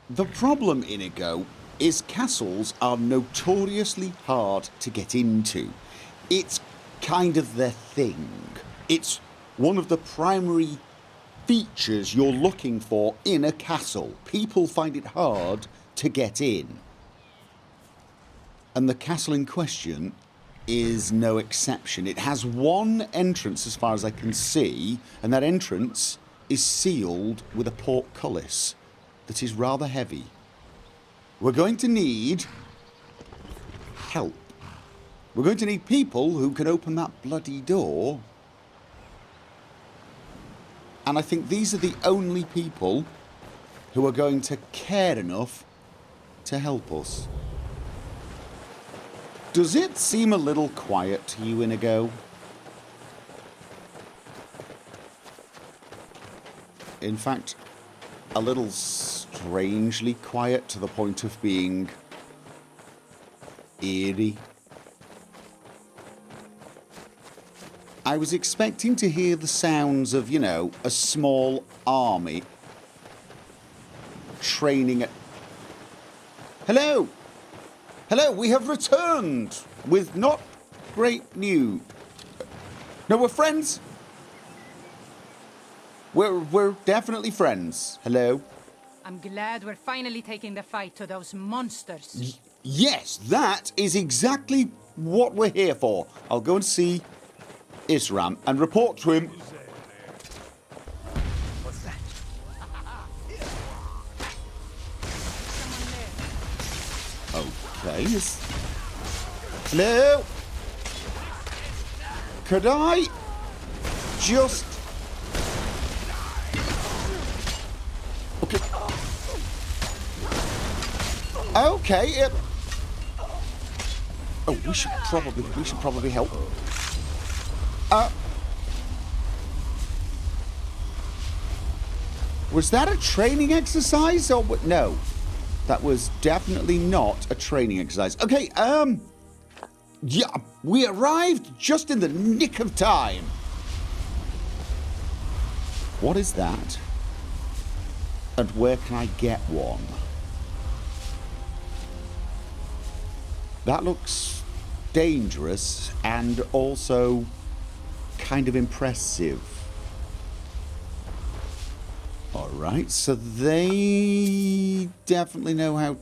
The problem, Inigo, is castles are notoriously hard to get into. It's kind of their thing. It's one of the primary features you're looking for in a castle. People find it hard to get in. And the castle in question is no exception. It has one entrance as far as I can see, and that entrance is sealed with a portcullis that is rather heavy. We're going to need help. We're going to need people who can open that bloody door. And I think these are the only people who are going to care enough to help us. Does it seem a little quiet to you, Inigo? In fact, a little strangely quiet to the point of being eerie. I was expecting to hear the sounds of, you know, a small army training at... Hello! Hello, we have returned with not great news. No, we're friends. We're definitely friends. Hello? I'm glad we're finally taking the fight to those monsters. Yes, that is exactly what we're here for. I'll go and see Isran and report to him. What's that? Okay. Hello? Could I just... Okay. Okay. Oh, we should probably help. Was that a training exercise or what? No. That was definitely not a training exercise. Okay, yeah, we arrived just in the nick of time. What is that? And where can I get one? That looks dangerous and also kind of impressive. Alright, so they definitely know how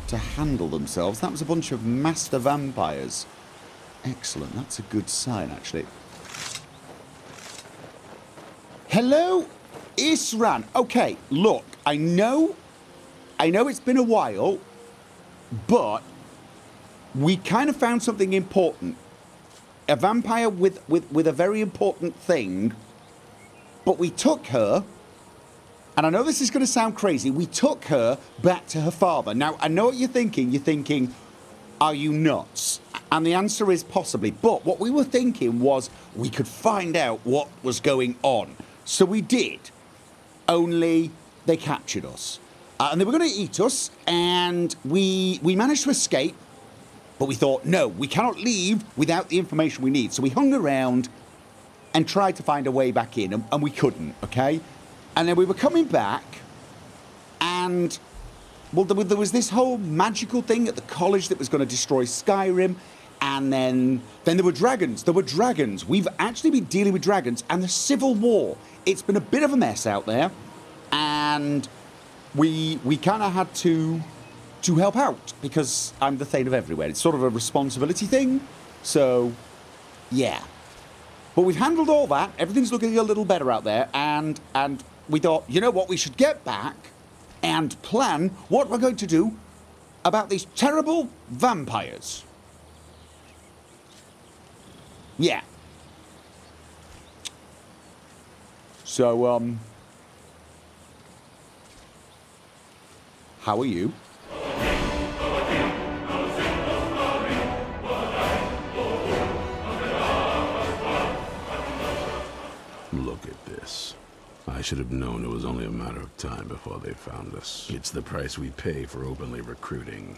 to handle themselves. That was a bunch of master vampires. Excellent, that's a good sign, actually. Hello, Isran. Okay, look, I know it's been a while, but we kind of found something important. A vampire with a very important thing. But we took her, and I know this is going to sound crazy, we took her back to her father. Now, I know what you're thinking. You're thinking, are you nuts? And the answer is possibly. But what we were thinking was we could find out what was going on. So we did. Only they captured us. And they were going to eat us, and we managed to escape. But we thought, no, we cannot leave without the information we need. So we hung around and tried to find a way back in, and we couldn't, okay? And then we were coming back, and, well, there was this whole magical thing at the college that was going to destroy Skyrim, and then there were dragons. There were dragons. We've actually been dealing with dragons, and the Civil War. It's been a bit of a mess out there, and we kind of had to help out, because I'm the Thane of Everywhere. It's sort of a responsibility thing, so, yeah. But we've handled all that. Everything's looking a little better out there. And we thought, you know what? We should get back and plan what we're going to do about these terrible vampires. Yeah. So, how are you? Look at this. I should have known it was only a matter of time before they found us. It's the price we pay for openly recruiting.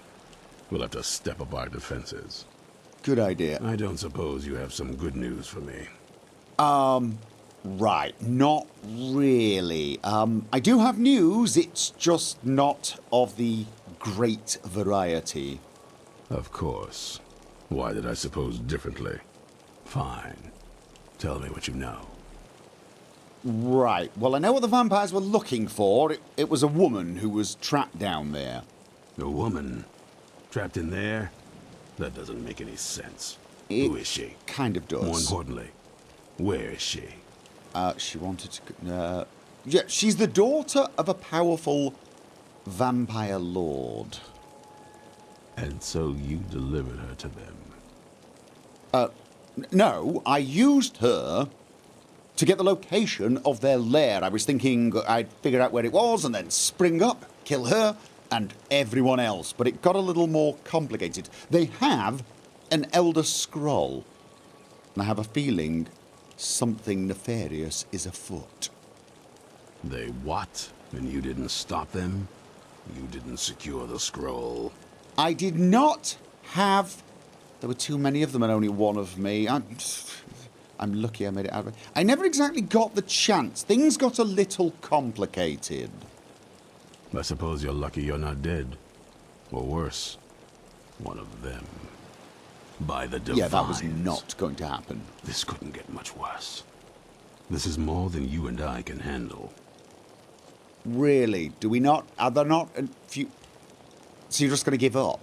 We'll have to step up our defenses. Good idea. I don't suppose you have some good news for me. Right, not really. I do have news, it's just not of the great variety. Of course. Why did I suppose differently? Fine. Tell me what you know. Right, well I know what the vampires were looking for. It was a woman who was trapped down there. A woman? Trapped in there? That doesn't make any sense. Who is she? Kind of does. More importantly, where is she? She wanted to... yeah, she's the daughter of a powerful vampire lord. And so you delivered her to them? No, I used her to get the location of their lair. I was thinking I'd figure out where it was and then spring up, kill her, and everyone else. But it got a little more complicated. They have an Elder Scroll. And I have a feeling something nefarious is afoot. They what? And you didn't stop them? You didn't secure the scroll? I did not have... There were too many of them and only one of me. I'm lucky I made it out of it. I never exactly got the chance. Things got a little complicated. I suppose you're lucky you're not dead. Or worse, one of them. By the divines. Yeah, that was not going to happen. This couldn't get much worse. This is more than you and I can handle. Really? Do we not? Are there not a few... So you're just going to give up?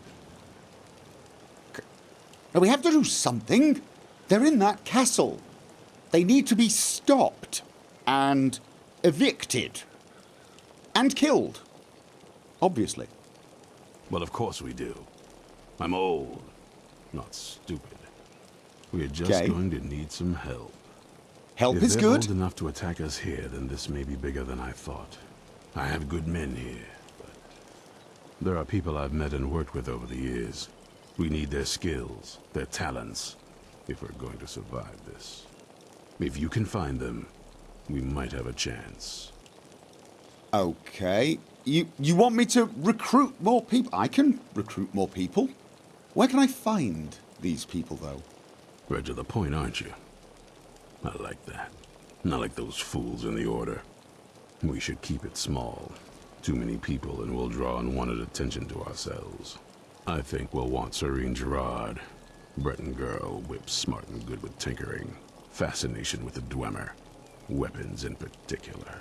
Now we have to do something. They're in that castle. They need to be stopped and evicted and killed. Obviously. Well, of course we do. I'm old, not stupid. We're just going to need some help. Help if is they're good. Old enough to attack us here, then this may be bigger than I thought. I have good men here, but there are people I've met and worked with over the years. We need their skills, their talents, if we're going to survive this. If you can find them, we might have a chance. Okay. You want me to recruit more people? I can recruit more people. Where can I find these people, though? Right to the point, aren't you? I like that. Not like those fools in the Order. We should keep it small. Too many people and we'll draw unwanted attention to ourselves. I think we'll want Serene Gerard. Breton girl, whip smart and good with tinkering. Fascination with the Dwemer. Weapons in particular.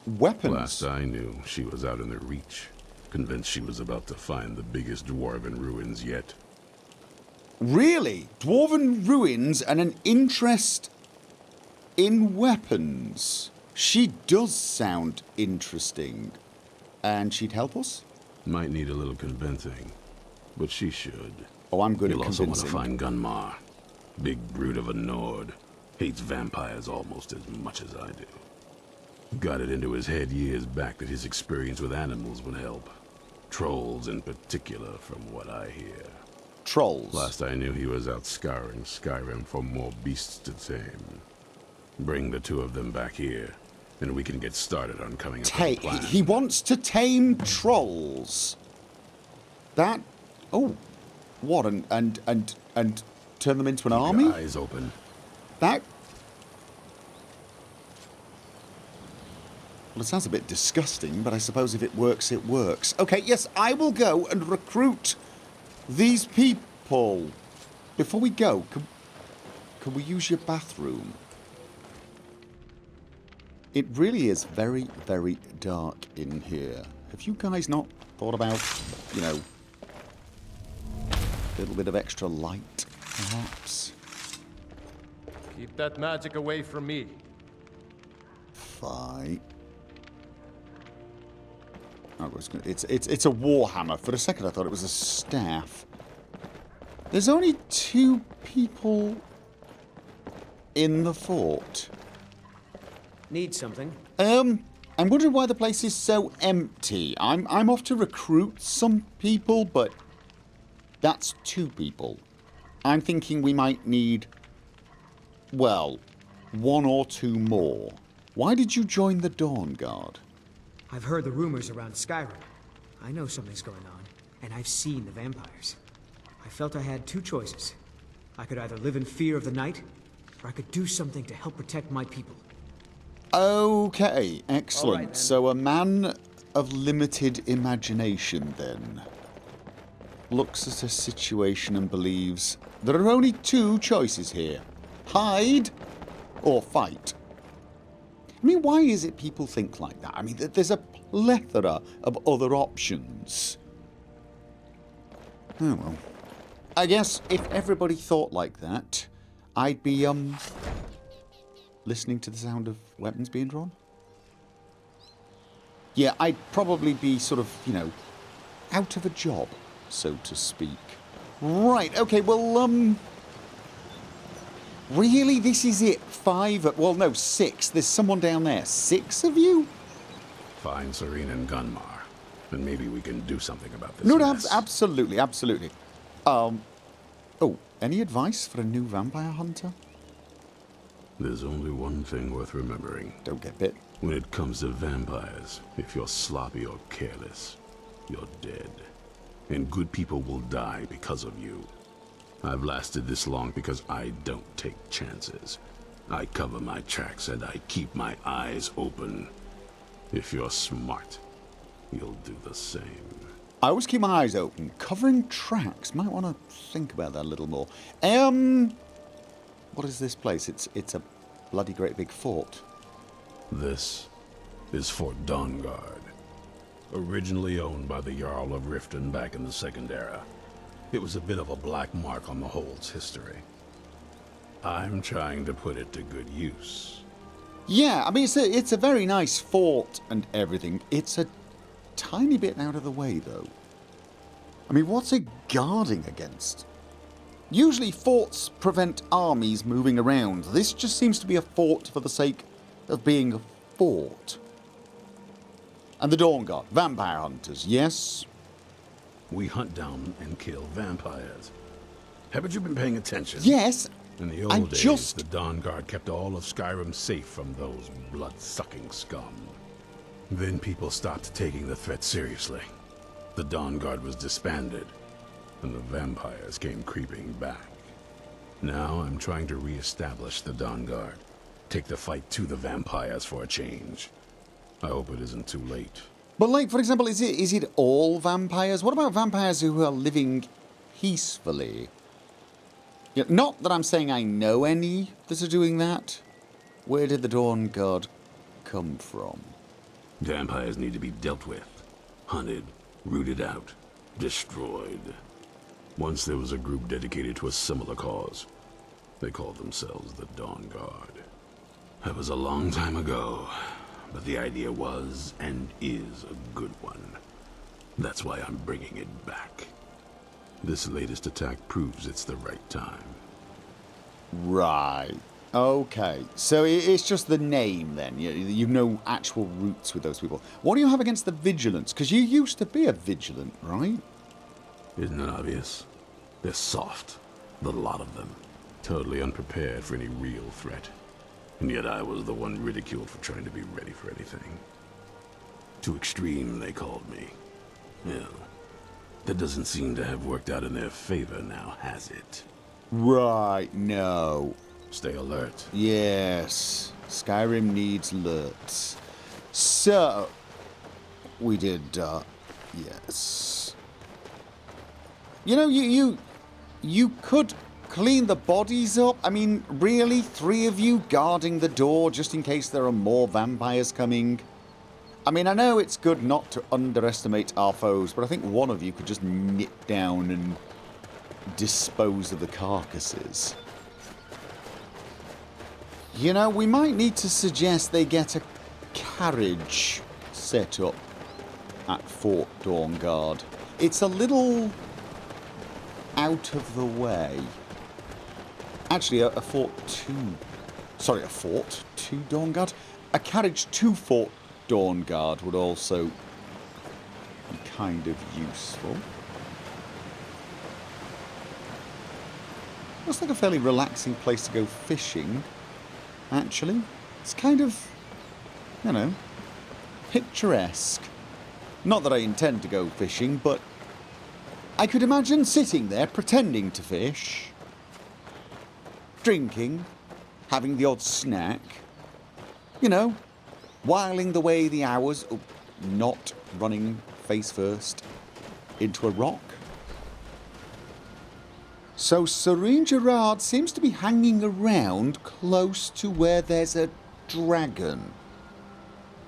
Weapons? Last I knew, she was out in the Reach. Convinced she was about to find the biggest dwarven ruins yet. Really? Dwarven ruins and an interest in weapons? She does sound interesting. And she'd help us? Might need a little convincing, but she should. Oh, I'm good at You'll also convincing. want to find Gunmar. Big brute of a Nord. Hates vampires almost as much as I do. Got it into his head years back that his experience with animals would help. Trolls in particular, from what I hear. Trolls? Last I knew, he was out scouring Skyrim for more beasts to tame. Bring the two of them back here, and we can get started on coming up with a plan. He wants to tame trolls. That... Oh. What, and turn them into an army? Your eyes open. That... Well, it sounds a bit disgusting, but I suppose if it works, it works. Okay, yes, I will go and recruit these people. Before we go, can we use your bathroom? It really is very, very dark in here. Have you guys not thought about, you know, a little bit of extra light, perhaps? Keep that magic away from me. Fine. Oh, it's a warhammer. For a second, I thought it was a staff. There's only 2 people in the fort. Need something? I'm wondering why the place is so empty. I'm off to recruit some people, but that's 2 people. I'm thinking we might need, well, 1 or 2 more. Why did you join the Dawnguard? I've heard the rumors around Skyrim. I know something's going on, and I've seen the vampires. I felt I had 2 choices. I could either live in fear of the night, or I could do something to help protect my people. Okay, excellent. All right, then. So a man of limited imagination then looks at a situation and believes there are only two choices here. Hide or fight. I mean, why is it people think like that? I mean, there's a plethora of other options. Oh well. I guess if everybody thought like that, I'd be, listening to the sound of weapons being drawn? Yeah, I'd probably be sort of, you know, out of a job, so to speak. Right, okay, well, really, this is it? 5? Well, no, 6. There's someone down there. 6 of you? Find Serene and Gunmar, and maybe we can do something about this No, mess. absolutely, absolutely. Oh, any advice for a new vampire hunter? There's only one thing worth remembering. Don't get bit. When it comes to vampires, if you're sloppy or careless, you're dead. And good people will die because of you. I've lasted this long because I don't take chances. I cover my tracks and I keep my eyes open. If you're smart, you'll do the same. I always keep my eyes open. Covering tracks. Might want to think about that a little more. What is this place? It's a bloody great big fort. This is Fort Dawnguard. Originally owned by the Jarl of Riften back in the Second Era. It was a bit of a black mark on the Hold's history. I'm trying to put it to good use. Yeah, I mean, it's a very nice fort and everything. It's a tiny bit out of the way, though. I mean, what's it guarding against? Usually forts prevent armies moving around. This just seems to be a fort for the sake of being a fort. And the Dawnguard, vampire hunters, yes? We hunt down and kill vampires. Haven't you been paying attention? Yes, In the I'm old days, just... the Dawnguard kept all of Skyrim safe from those blood-sucking scum. Then people stopped taking the threat seriously. The Dawnguard was disbanded, and the vampires came creeping back. Now I'm trying to re-establish the Dawnguard. Take the fight to the vampires for a change. I hope it isn't too late. But like, for example, is it all vampires? What about vampires who are living peacefully? Yeah, not that I'm saying I know any that are doing that. Where did the Dawnguard come from? Vampires need to be dealt with, hunted, rooted out, destroyed. Once there was a group dedicated to a similar cause. They called themselves the Dawnguard. That was a long time ago, but the idea was and is a good one. That's why I'm bringing it back. This latest attack proves it's the right time. Right. Okay. So it's just the name then. You've no actual roots with those people. What do you have against the Vigilants? Because you used to be a Vigilant, right? Isn't it obvious? They're soft, the lot of them. Totally unprepared for any real threat. And yet I was the one ridiculed for trying to be ready for anything. Too extreme, they called me. Well, that doesn't seem to have worked out in their favor now, has it? Right. No. Stay alert. Yes. Skyrim needs alerts. So, we did, yes. You know, you could clean the bodies up. I mean, really? 3 of you guarding the door just in case there are more vampires coming? I mean, I know it's good not to underestimate our foes, but I think one of you could just nip down and dispose of the carcasses. You know, we might need to suggest they get a carriage set up at Fort Dawnguard. It's a little out of the way. Actually, a fort to Dawnguard? A carriage to Fort Dawnguard would also be kind of useful. Looks like a fairly relaxing place to go fishing, actually. It's kind of, you know, picturesque. Not that I intend to go fishing, but I could imagine sitting there pretending to fish, drinking, having the odd snack, you know, whiling away the hours, not running face first into a rock. So Serene Gerard seems to be hanging around close to where there's a dragon.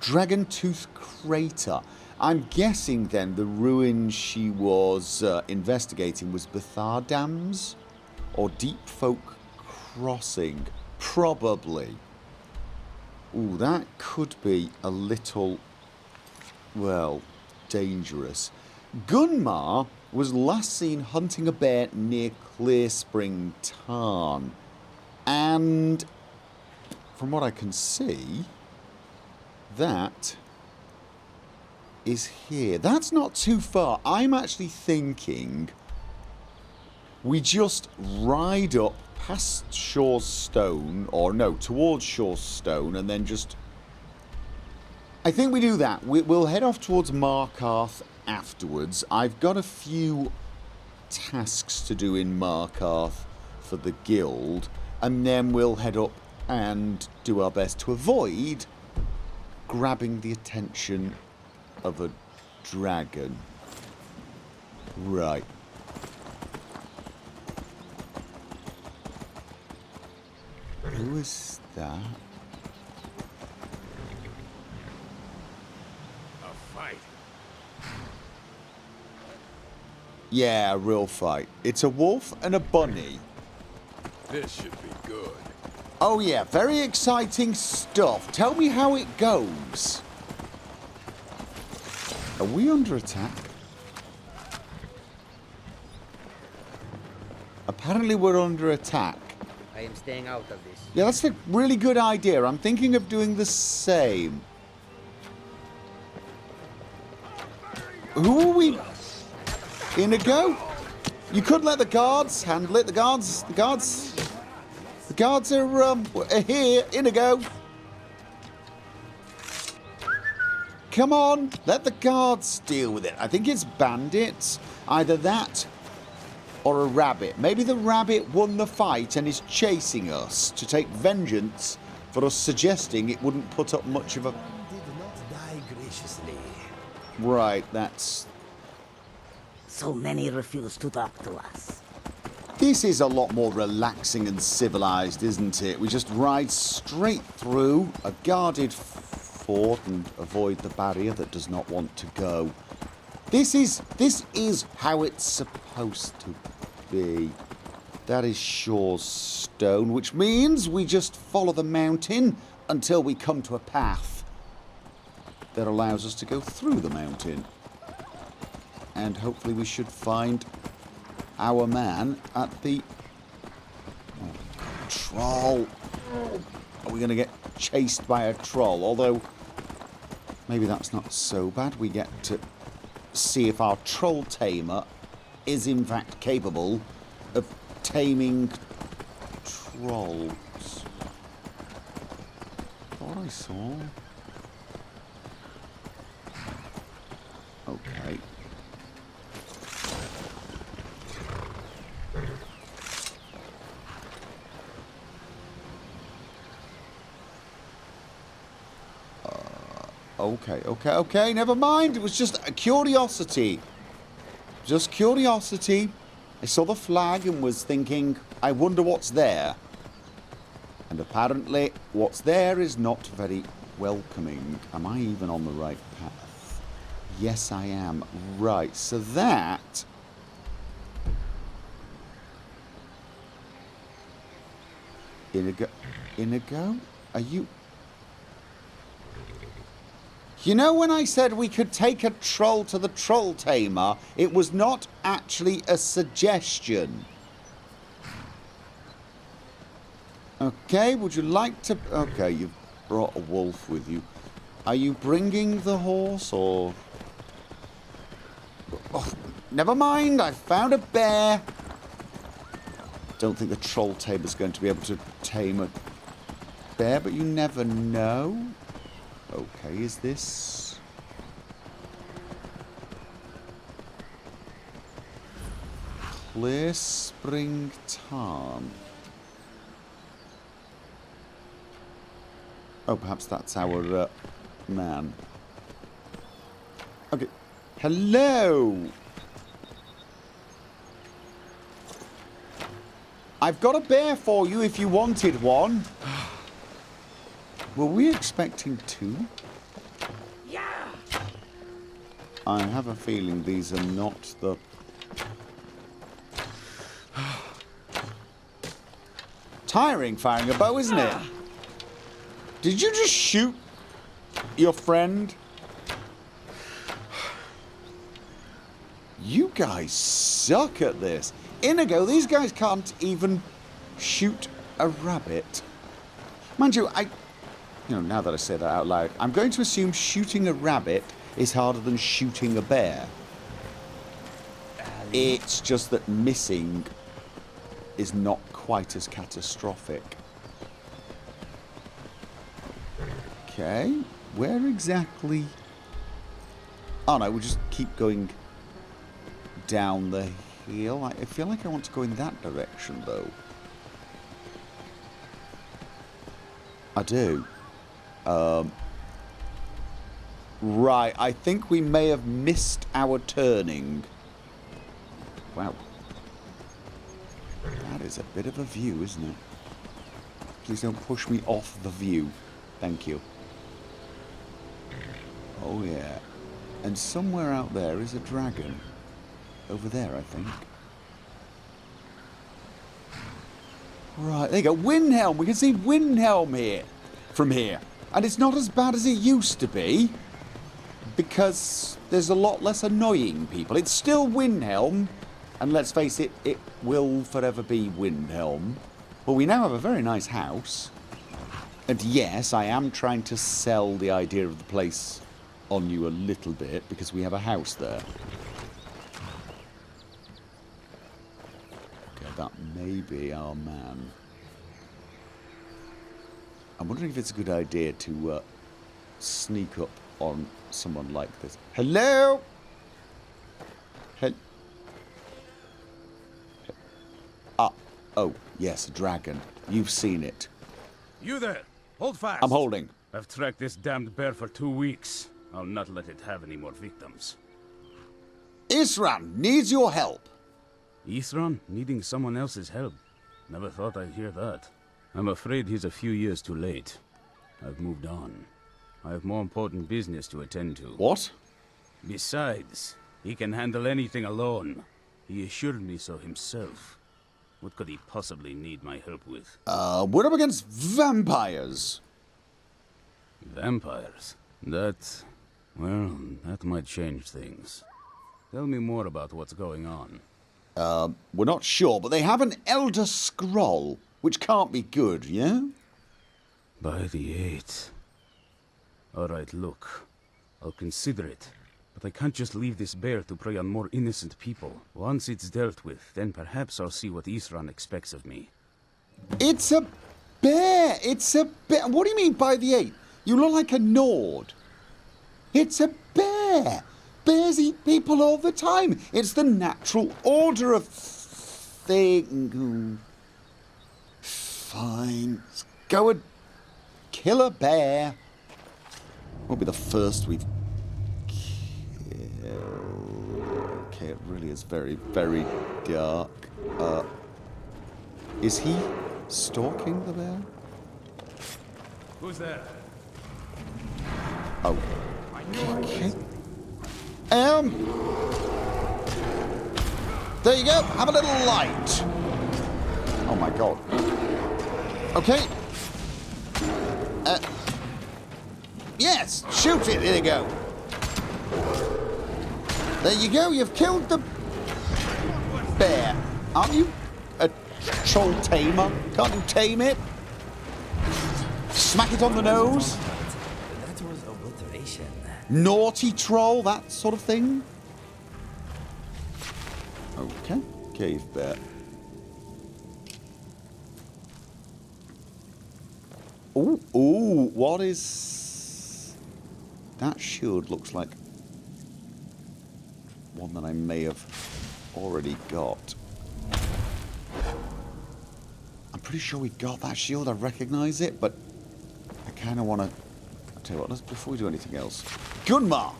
Dragon Tooth Crater. I'm guessing then the ruin she was investigating was Bethardam's or Deep Folk Crossing. Probably. Ooh, that could be a little, well, dangerous. Gunmar was last seen hunting a bear near Clear Spring Tarn. And from what I can see, that is here. That's not too far. I'm actually thinking we just ride up past Shaw's Stone, or no, towards Shaw's Stone, and then just... I think we do that. We'll head off towards Markarth afterwards. I've got a few tasks to do in Markarth for the guild, and then we'll head up and do our best to avoid grabbing the attention of a dragon. Right. Who is that? A fight. Yeah, a real fight. It's a wolf and a bunny. This should be good. Oh yeah, very exciting stuff. Tell me how it goes. Are we under attack? Apparently we're under attack. I am staying out of this. Yeah, that's a really good idea. I'm thinking of doing the same. Who are we? Inigo? You could let the guards handle it. The guards are here. Inigo. Come on, let the guards deal with it. I think it's bandits. Either that or a rabbit. Maybe the rabbit won the fight and is chasing us to take vengeance for us suggesting it wouldn't put up much of a... Did not die graciously. Right, that's... So many refuse to talk to us. This is a lot more relaxing and civilized, isn't it? We just ride straight through a guarded fort and avoid the barrier that does not want to go. This is how it's supposed to be. That is Shaw's Stone, which means we just follow the mountain until we come to a path that allows us to go through the mountain. And hopefully we should find our man at the... Oh, troll. Are we going to get chased by a troll? Although, maybe that's not so bad. We get to see if our troll tamer is in fact capable of taming trolls. Thought I saw. Okay. Okay, never mind. It was just a curiosity. Just curiosity. I saw the flag and was thinking, I wonder what's there. And apparently, what's there is not very welcoming. Am I even on the right path? Yes, I am. Right, so that... Inigo? Are you... You know when I said we could take a troll to the troll tamer, it was not actually a suggestion. Okay, would you like to... Okay, you've brought a wolf with you. Are you bringing the horse, or... Oh, never mind, I found a bear. Don't think the troll tamer's going to be able to tame a bear, but you never know. Okay, is this... Clear Spring Tarn. Oh, perhaps that's our man. Okay. Hello! I've got a bear for you if you wanted one. Were we expecting two? Yeah. I have a feeling these are not the... Tiring firing a bow, isn't it? Did you just shoot your friend? You guys suck at this. Inigo, these guys can't even shoot a rabbit. Mind you, now that I say that out loud, I'm going to assume shooting a rabbit is harder than shooting a bear. It's just that missing is not quite as catastrophic. Okay, where exactly? Oh no, we'll just keep going down the hill. I feel like I want to go in that direction though. I do. Right, I think we may have missed our turning. Wow. That is a bit of a view, isn't it? Please don't push me off the view. Thank you. Oh yeah. And somewhere out there is a dragon. Over there, I think. Right, there you go. Windhelm. We can see Windhelm here. From here. And it's not as bad as it used to be. Because there's a lot less annoying people. It's still Windhelm. And let's face it, it will forever be Windhelm. But we now have a very nice house. And yes, I am trying to sell the idea of the place on you a little bit. Because we have a house there. That may be our man. I'm wondering if it's a good idea to sneak up on someone like this. Hello? Oh, yes, a dragon. You've seen it. You there! Hold fast! I'm holding. I've tracked this damned bear for 2 weeks. I'll not let it have any more victims. Isran needs your help. Isran needing someone else's help. Never thought I'd hear that. I'm afraid he's a few years too late. I've moved on. I have more important business to attend to. What? Besides, he can handle anything alone. He assured me so himself. What could he possibly need my help with? We're up against vampires. Vampires? That might change things. Tell me more about what's going on. We're not sure, but they have an Elder Scroll, which can't be good, yeah? By the 8. Alright, look. I'll consider it. But I can't just leave this bear to prey on more innocent people. Once it's dealt with, then perhaps I'll see what Isran expects of me. It's a bear! It's a bear! What do you mean by the 8? You look like a Nord. It's a bear! Bears eat people all the time. It's the natural order of thing. Fine. Let's go and kill a bear. Won't be the first we've killed. Okay, it really is very, very dark. Is he stalking the bear? Who's there? Oh. Okay. There you go. Have a little light. Oh my god. Okay. Yes. Shoot it. There you go. There you go. You've killed the bear. Aren't you a troll tamer? Can't you tame it? Smack it on the nose. That was obliteration. Naughty troll, that sort of thing. Okay, cave bear. Ooh, what is... That shield looks like one that I may have already got. I'm pretty sure we got that shield, I recognize it, but I kind of want to... I'll tell you what, let's, before we do anything else... Gunmar!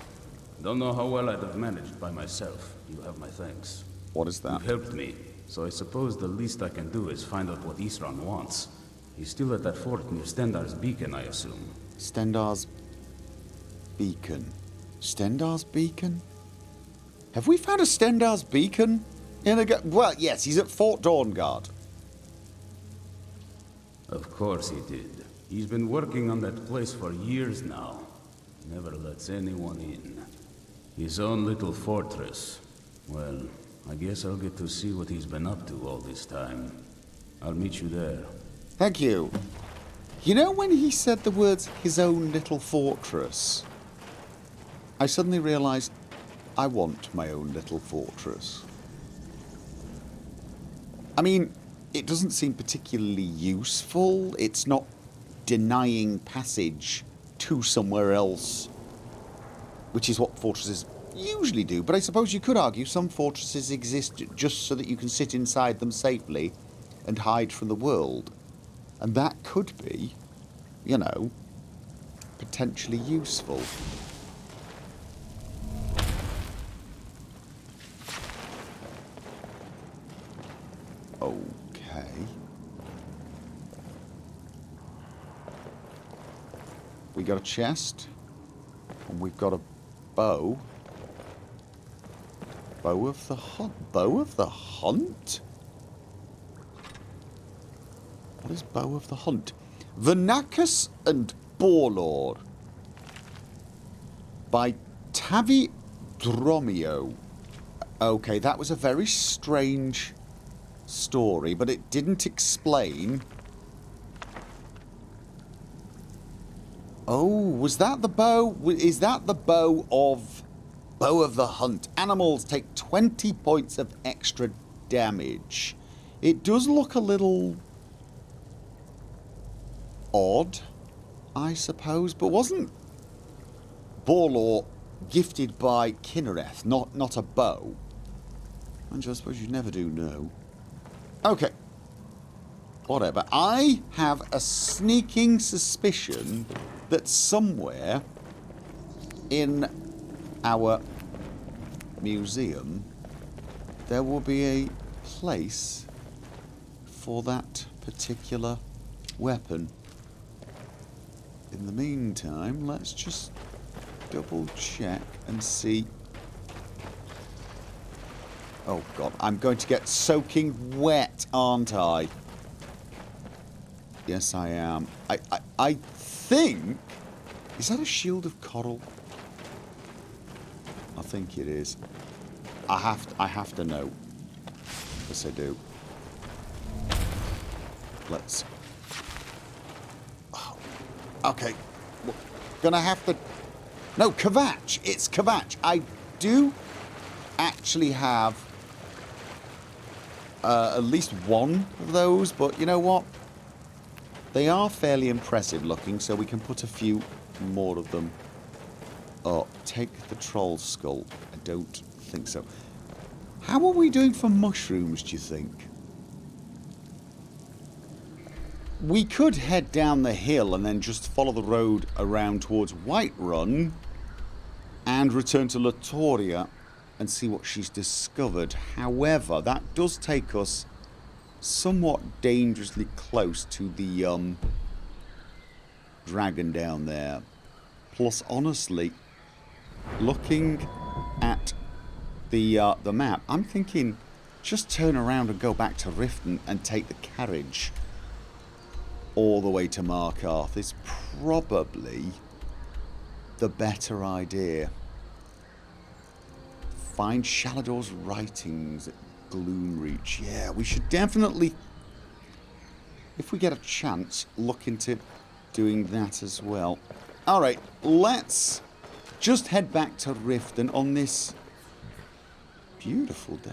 Don't know how well I'd have managed by myself. You have my thanks. What is that? You've helped me, so I suppose the least I can do is find out what Isran wants. He's still at that fort near Stendar's beacon, I assume. Stendar's beacon. Stendar's beacon? Have we found a Stendar's beacon? Well, yes, he's at Fort Dawnguard. Of course he did. He's been working on that place for years now. Never lets anyone in. His own little fortress. Well, I guess I'll get to see what he's been up to all this time. I'll meet you there. Thank you. You know when he said the words, his own little fortress? I suddenly realized I want my own little fortress. I mean, it doesn't seem particularly useful. It's not denying passage to somewhere else, which is what fortresses usually do. But I suppose you could argue some fortresses exist just so that you can sit inside them safely and hide from the world. And that could be, you know, potentially useful. Okay. We got a chest. And we've got a bow. Bow of the hunt. Bow of the hunt? What is Bow of the Hunt? Vernacus and Borlord. By Tavi Dromio. Okay, that was a very strange story, but it didn't explain. Oh, was that the bow? Is that the bow of the Hunt? Animals take 20 points of extra damage. It does look a little odd, I suppose, but wasn't Borlor gifted by Kinnereth, not a bow? And I suppose you never do know. Okay. Whatever. I have a sneaking suspicion that somewhere in our museum there will be a place for that particular weapon. In the meantime, let's just double check and see. Oh god, I'm going to get soaking wet, aren't I? Yes, I am. I think... Is that a shield of coral? I think it is. I have to know. Yes, I do. Let's... Oh, okay. We're gonna have to... No, Kvatch! It's Kvatch! I do actually have at least one of those, but you know what? They are fairly impressive looking, so we can put a few more of them. Oh, take the troll skull. I don't think so. How are we doing for mushrooms, do you think? We could head down the hill and then just follow the road around towards Whiterun and return to Latoria and see what she's discovered. However, that does take us somewhat dangerously close to the dragon down there. Plus, honestly, looking at the map, I'm thinking just turn around and go back to Riften and take the carriage all the way to Markarth is probably the better idea. Find Shalador's writings at Gloomreach. Yeah, we should definitely, if we get a chance, look into doing that as well. Alright, let's just head back to Riften on this beautiful day.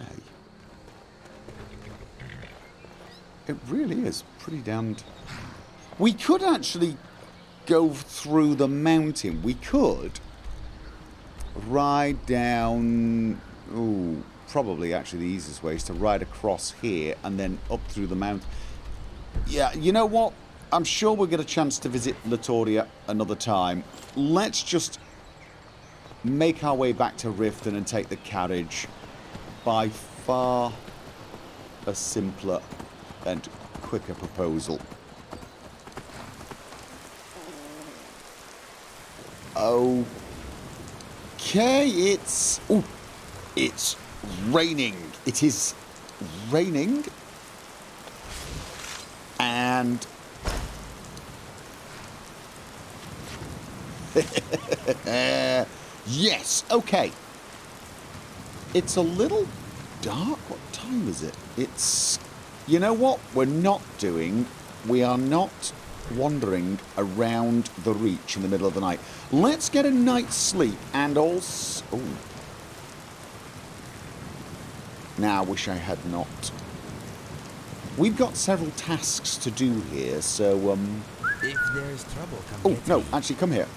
It really is pretty damned... We could actually go through the mountain. We could ride down... Ooh, probably actually the easiest way is to ride across here and then up through the mountain. Yeah, you know what? I'm sure we'll get a chance to visit Latoria another time. Let's just make our way back to Riften and take the carriage. By far a simpler and quicker proposal. Okay, it's... Ooh, it's raining. It is raining. And... yes, okay. It's a little dark. What time is it? It's... You know what we're not doing? We are not wandering around the Reach in the middle of the night. Let's get a night's sleep and also... Ooh. Now, I wish I had not. We've got several tasks to do here, so, If there's trouble, come Oh, get no, me. actually, come here.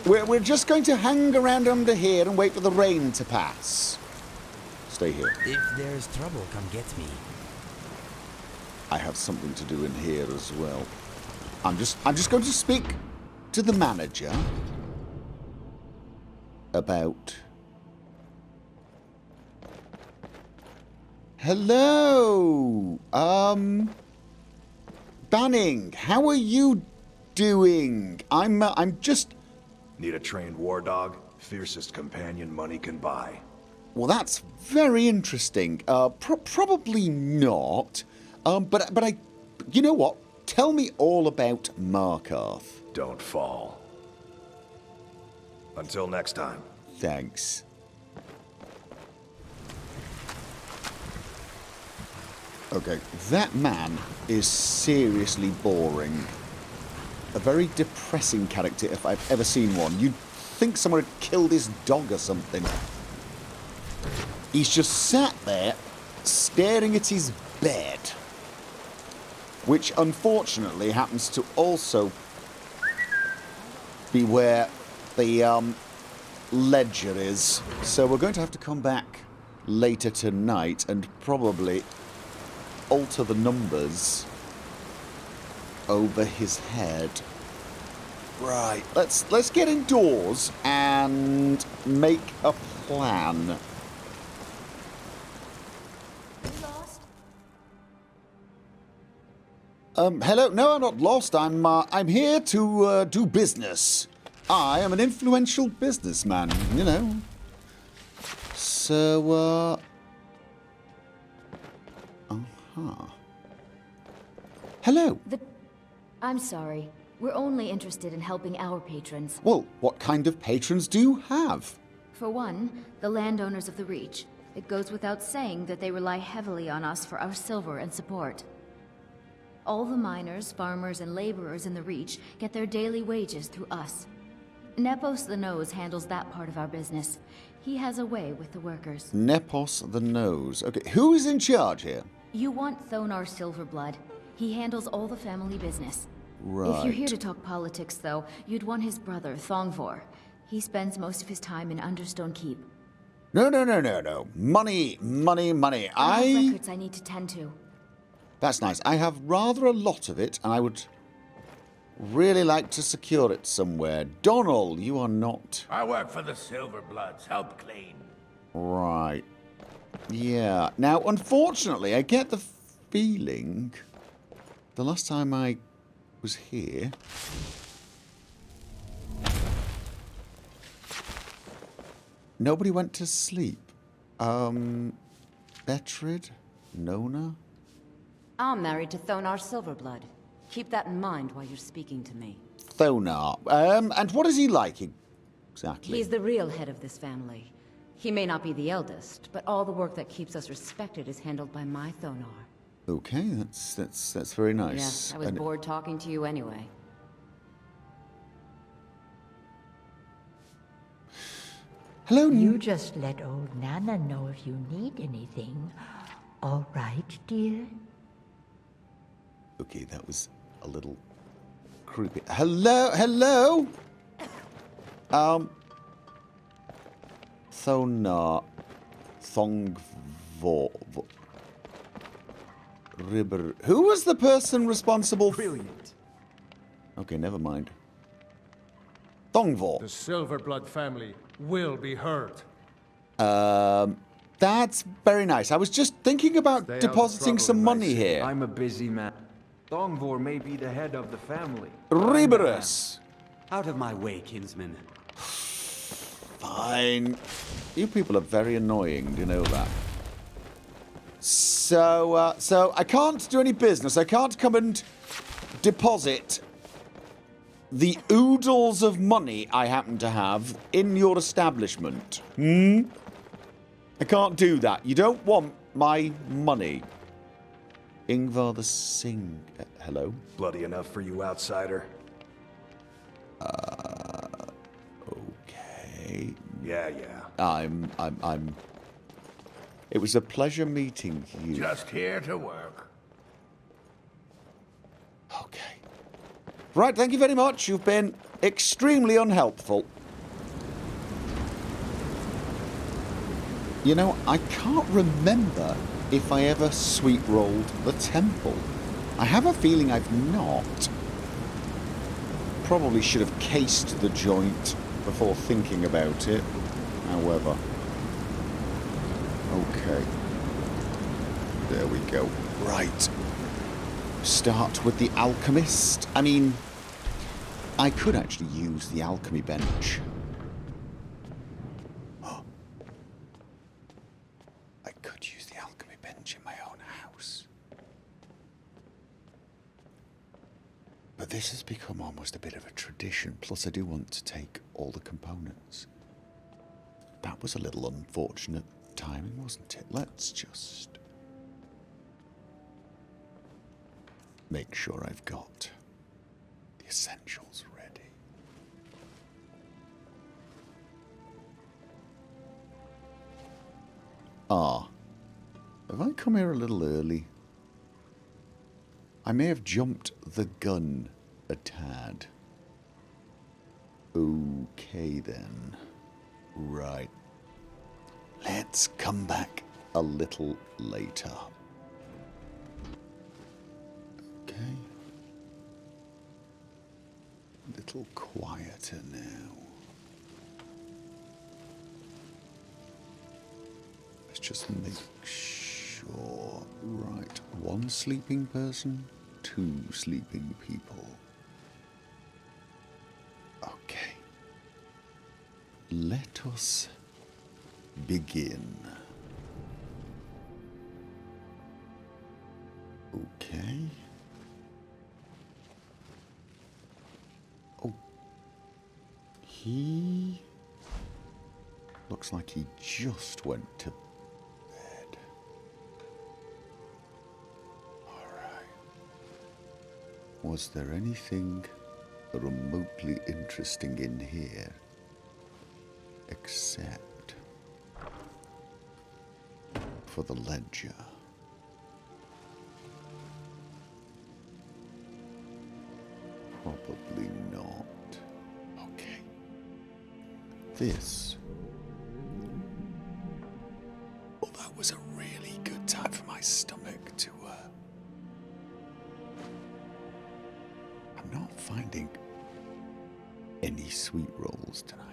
We're just going to hang around under here and wait for the rain to pass. Stay here. If there's trouble, come get me. I have something to do in here as well. I'm just going to speak to the manager about... Hello! Banning, how are you doing? I'm just... Need a trained war dog? Fiercest companion money can buy. Well, that's very interesting. Probably not. But I... You know what? Tell me all about Markarth. Don't fall. Until next time. Thanks. Okay, that man is seriously boring. A very depressing character if I've ever seen one. You'd think someone had killed his dog or something. He's just sat there, staring at his bed. Which, unfortunately, happens to also be where the, ledger is. So we're going to have to come back later tonight and probably alter the numbers over his head. Right, let's get indoors and make a plan. Hello? No, I'm not lost. I'm here to do business. I am an influential businessman, you know. So, Hello. I'm sorry. We're only interested in helping our patrons. Well, what kind of patrons do you have? For one, the landowners of the Reach. It goes without saying that they rely heavily on us for our silver and support. All the miners, farmers, and laborers in the Reach get their daily wages through us. Nepos the Nose handles that part of our business. He has a way with the workers. Nepos the Nose. Okay, who is in charge here? You want Thonar Silverblood. He handles all the family business. Right. If you're here to talk politics, though, you'd want his brother, Thongvor. He spends most of his time in Understone Keep. No. Money. I have records I need to tend to. That's nice. I have rather a lot of it, and I would really like to secure it somewhere. Donald, you are not... I work for the Silverbloods. Help clean. Right. Yeah. Now, unfortunately, I get the feeling... The last time I was here... Nobody went to sleep. Betrid? Nona? I'm married to Thonar Silverblood. Keep that in mind while you're speaking to me. Thonar. And what is he like exactly? He's the real head of this family. He may not be the eldest, but all the work that keeps us respected is handled by my Thonar. Okay, that's very nice. Yes, I was bored talking to you anyway. Hello. You just let old Nana know if you need anything. All right, dear? Okay, that was a little creepy. Hello? Thonar. Thongvor. Who was the person responsible? Brilliant. Okay, never mind. Thongvor. The Silverblood family will be hurt. That's very nice. I was just thinking about Stay out of depositing trouble, some money Macy. here. I'm a busy man. Thongvor may be the head of the family. Riberus. Out of my way, kinsman. Fine. You people are very annoying, do you know that? So I can't do any business. I can't come and deposit the oodles of money I happen to have in your establishment. I can't do that. You don't want my money. Ingvar the Sing... hello? Bloody enough for you, outsider. Okay. Yeah. I'm... It was a pleasure meeting you. Just here to work. Okay. Right, thank you very much. You've been extremely unhelpful. You know, I can't remember if I ever sweep-rolled the temple. I have a feeling I've not. Probably should have cased the joint before thinking about it. However. Okay. There we go. Right. Start with the alchemist. I mean, I could actually use the alchemy bench. I could use the alchemy bench in my own house. But this has become almost a bit of a tradition. Plus, I do want to take all the components. That was a little unfortunate timing, wasn't it? Let's just make sure I've got the essentials ready. Have I come here a little early? I may have jumped the gun a tad. Okay then. Right. Let's come back a little later. Okay. A little quieter now. Let's just make sure. Right. One sleeping person, two sleeping people. Okay. Let us begin. Okay. Oh. He looks like he just went to bed. Alright. Was there anything remotely interesting in here? Except for the ledger. Probably not. Okay. This. Well, that was a really good time for my stomach to, I'm not finding any sweet rolls tonight.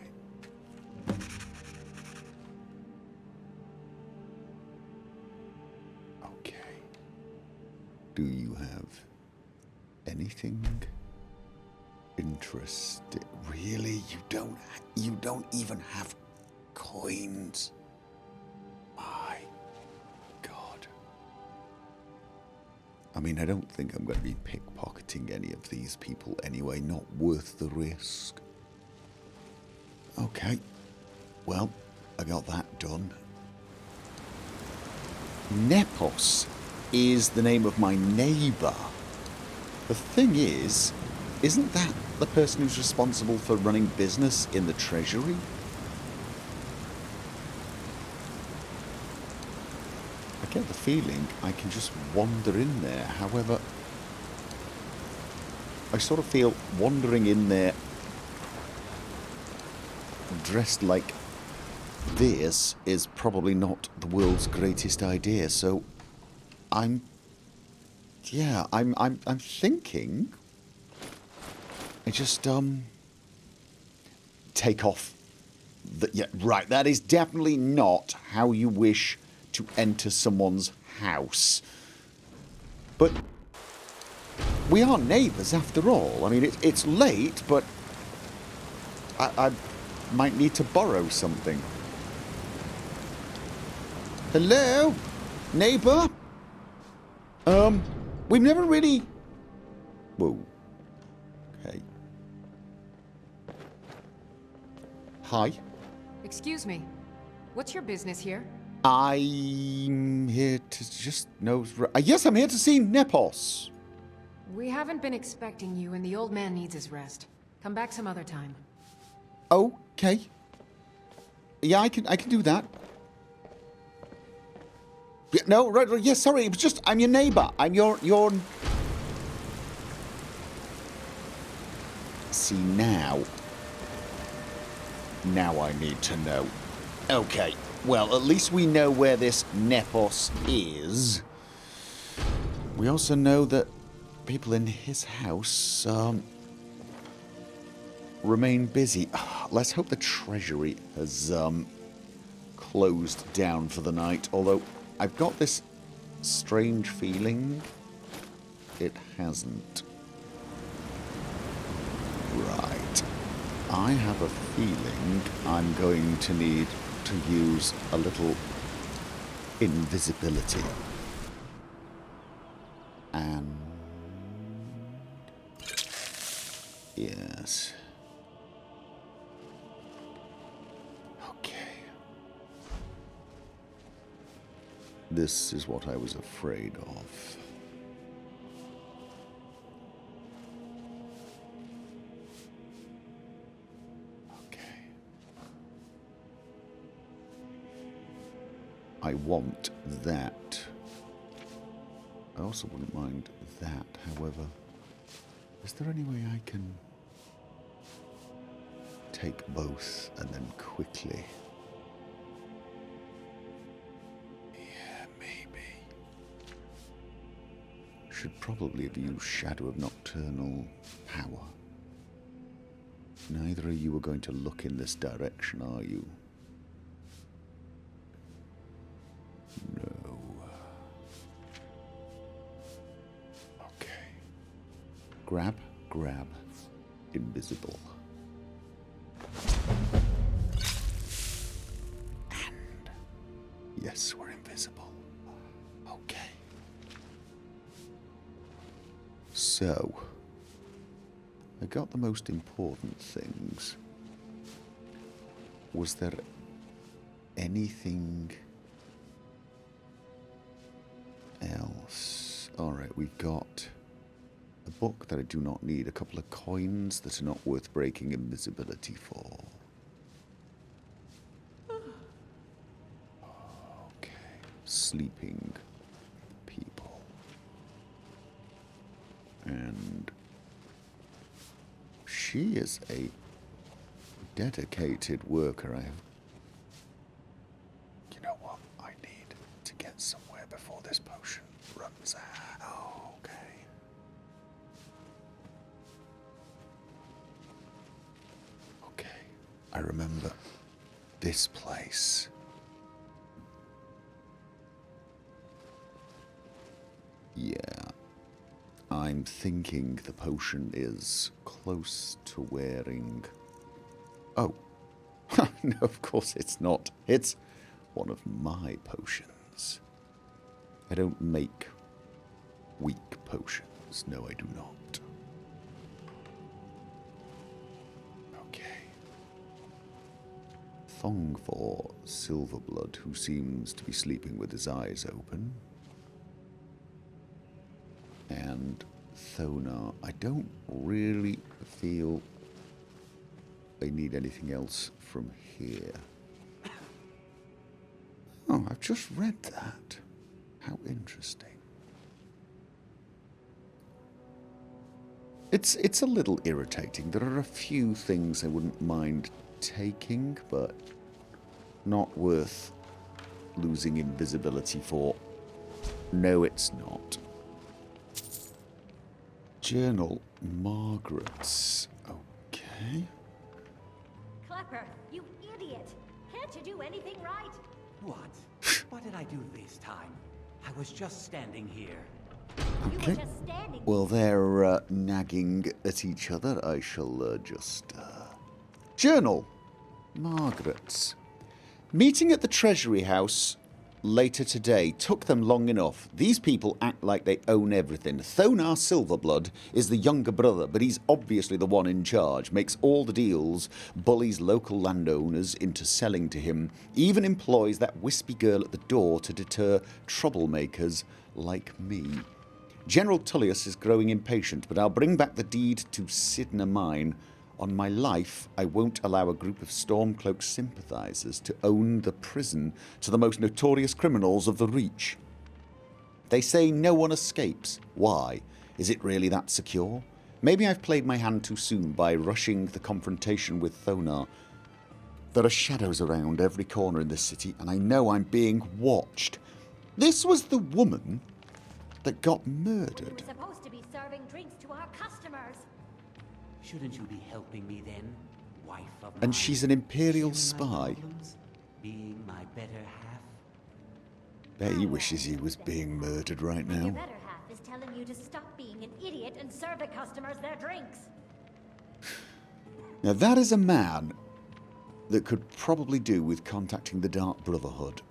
Okay. Do you have anything interesting? Really? You don't even have coins? My God. I mean, I don't think I'm going to be pickpocketing any of these people anyway. Not worth the risk. Okay. Well, I got that done. Nepos is the name of my neighbour. The thing is, isn't that the person who's responsible for running business in the treasury? I get the feeling I can just wander in there. However, I sort of feel wandering in there dressed like this is probably not the world's greatest idea, so I'm yeah, I'm thinking I just take off the, yeah, right, that is definitely not how you wish to enter someone's house. But we are neighbours after all. I mean, it's late, but I might need to borrow something. Hello? Neighbour? We've never really... Whoa. Okay. Hi. Excuse me. What's your business here? I'm here to just nose... Yes, I'm here to see Nepos. We haven't been expecting you, and the old man needs his rest. Come back some other time. Okay. Yeah, I can do that. Yeah, no, right, yes, yeah, sorry, it was just, I'm your neighbour. I'm your... See, now I need to know. Okay, well, at least we know where this Nepos is. We also know that people in his house, remain busy. Let's hope the treasury has, closed down for the night, although I've got this strange feeling it hasn't. Right. I have a feeling I'm going to need to use a little invisibility. And... yes. Okay. This is what I was afraid of. Okay. I want that. I also wouldn't mind that, however. Is there any way I can take both and then quickly? Yeah, maybe. Should probably have used Shadow of Nocturnal Power. Neither of you are going to look in this direction, are you? No. Okay. Grab, invisible. And yes, we're invisible. Okay. So, I got the most important things. Was there anything else? Alright, we've got a book that I do not need, a couple of coins that are not worth breaking invisibility for. Okay, sleeping people. And she is a dedicated worker. You know what? I need to get somewhere before this potion runs out. Oh, okay. Okay. I remember this place. Yeah. I'm thinking the potion is close to wearing... Oh. No, of course it's not. It's one of my potions. I don't make weak potions. No, I do not. Okay. Thong for Silverblood, who seems to be sleeping with his eyes open. And Thonar, I don't really feel I need anything else from here. Oh, I've just read that. How interesting. It's a little irritating. There are a few things I wouldn't mind taking, but not worth losing invisibility for. No, it's not. Journal, Margaret's. Okay. Klepper, you idiot! Can't you do anything right? What? What did I do this time? I was just standing here. You were just standing. Well, they're nagging at each other. I shall just... Journal, Margaret's. Meeting at the Treasury House later today took them long enough. These people act like they own everything. Thonar Silverblood is the younger brother, but he's obviously the one in charge, makes all the deals, bullies local landowners into selling to him, even employs that wispy girl at the door to deter troublemakers like me. General Tullius is growing impatient, but I'll bring back the deed to Sidna Mine. On my life, I won't allow a group of Stormcloak sympathizers to own the prison to the most notorious criminals of the Reach. They say no one escapes. Why? Is it really that secure? Maybe I've played my hand too soon by rushing the confrontation with Thonar. There are shadows around every corner in this city, and I know I'm being watched. This was the woman that got murdered. We're supposed to be serving drinks to our customers. Shouldn't you be helping me then, wife of And mine? she's an Imperial Sharing my spy. problems? Being my better half? Bet he wishes he was being murdered right And your now. better half is telling you to stop being an idiot and serve the customers their drinks. Now that is a man that could probably do with contacting the Dark Brotherhood.